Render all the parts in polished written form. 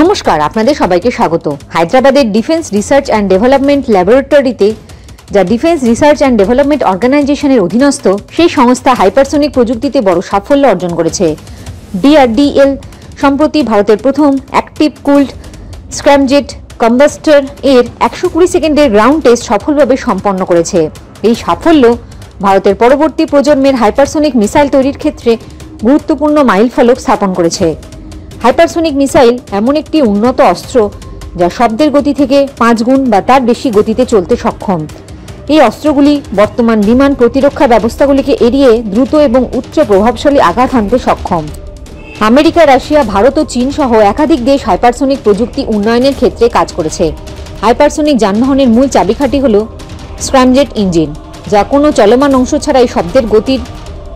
নমস্কার, আপনাদের সবাইকে স্বাগত। হায়দ্রাবাদের ডিফেন্স রিসার্চ অ্যান্ড ডেভেলপমেন্ট ল্যাবরেটরিতে, যা ডিফেন্স রিসার্চ অ্যান্ড ডেভেলপমেন্ট অর্গানাইজেশনের অধীনস্থ, সেই সংস্থা হাইপারসোনিক প্রযুক্তিতে বড় সাফল্য অর্জন করেছে। DRDL সম্প্রতি ভারতের প্রথম অ্যাক্টিভ কুলড স্ক্র্যামজেট কম্বাস্টর এর 120 সেকেন্ডের গ্রাউন্ড টেস্ট সফলভাবে সম্পন্ন করেছে। এই সাফল্য ভারতের পরবর্তী প্রজন্মের হাইপারসোনিক মিসাইল তৈরির ক্ষেত্রে গুরুত্বপূর্ণ মাইলফলক স্থাপন করেছে। হাইপারসোনিক মিসাইল এমন একটি উন্নত অস্ত্র যা শব্দের গতি থেকে 5 গুণ বা তার বেশি গতিতে চলতে সক্ষম। এই অস্ত্রগুলি বর্তমান বিমান প্রতিরক্ষা ব্যবস্থাগুলিকে এড়িয়ে দ্রুত এবং উচ্চ প্রভাবশালী আঘাত হানতে সক্ষম। আমেরিকা, রাশিয়া, ভারত ও চীন সহ একাধিক দেশ হাইপারসোনিক প্রযুক্তি উন্নয়নের ক্ষেত্রে কাজ করেছে। হাইপারসোনিক যানবাহনের মূল চাবিকাঠি হল স্ক্র্যামজেট ইঞ্জিন, যা কোনো চলমান অংশ ছাড়াই শব্দের গতির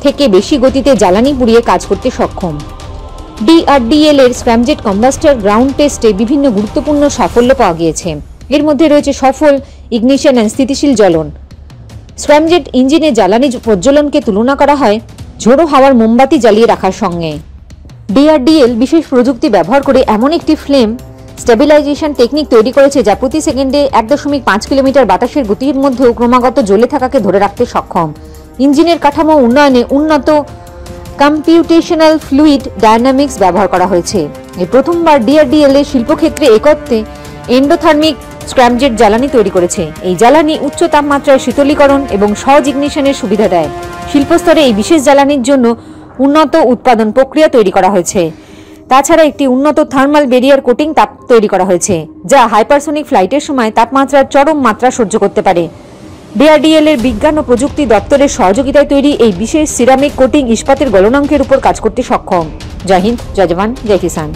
থেকে বেশি গতিতে জ্বালানি পুড়িয়ে কাজ করতে সক্ষম। DRDL এর স্ক্র্যামজেট কম্বাস্টর গ্রাউন্ড টেস্টে বিভিন্ন গুরুত্বপূর্ণ সাফল্য পাওয়া গিয়েছে। এর মধ্যে রয়েছে সফল ইগনিশন অ্যান্ড স্থিতিশীল জ্বলন। স্ক্র্যামজেট ইঞ্জিনে জ্বালানি প্রজ্বলনকে তুলনা করা হয় ঝোড়ো হাওয়ার মোমবাতি জ্বালিয়ে রাখার সঙ্গে। DRDL বিশেষ প্রযুক্তি ব্যবহার করে এমন একটি ফ্লেম স্টেবিলাইজেশন টেকনিক তৈরি করেছে যা প্রতি সেকেন্ডে 1.5 কিলোমিটার বাতাসের গতির মধ্যেও ক্রমাগত জ্বলে থাকাকে ধরে রাখতে সক্ষম। ইঞ্জিনের কাঠামো উন্নয়নে উন্নত কম্পিউটেশনাল ফ্লুইড ডায়নামিক্স ব্যবহার করা হয়েছে। এই প্রথমবার DRDL এর শিল্পক্ষেত্রে একত্রে এন্ডোথার্মিক স্ক্র্যামজেট জ্বালানি তৈরি করেছে। এই জ্বালানি উচ্চ তাপমাত্রায় শীতলীকরণ এবং সহজ ইগনিশনের সুবিধা দেয়। শিল্পস্তরে এই বিশেষ জ্বালানির জন্য উন্নত উৎপাদন প্রক্রিয়া তৈরি করা হয়েছে। তাছাড়া একটি উন্নত থার্মাল ব্যারিয়ার কোটিং তাপ তৈরি করা হয়েছে, যা হাইপারসোনিক ফ্লাইটের সময় তাপমাত্রার চরম মাত্রা সহ্য করতে পারে। DRDL এর বিজ্ঞান ও প্রযুক্তি দপ্তরের সহযোগিতায় তৈরি এই বিশেষ সিরামিক কোটিং ইস্পাতের গলনাঙ্কের উপর কাজ করতে সক্ষম। জয় হিন্দ, জয় জওয়ান, জয় কিষান।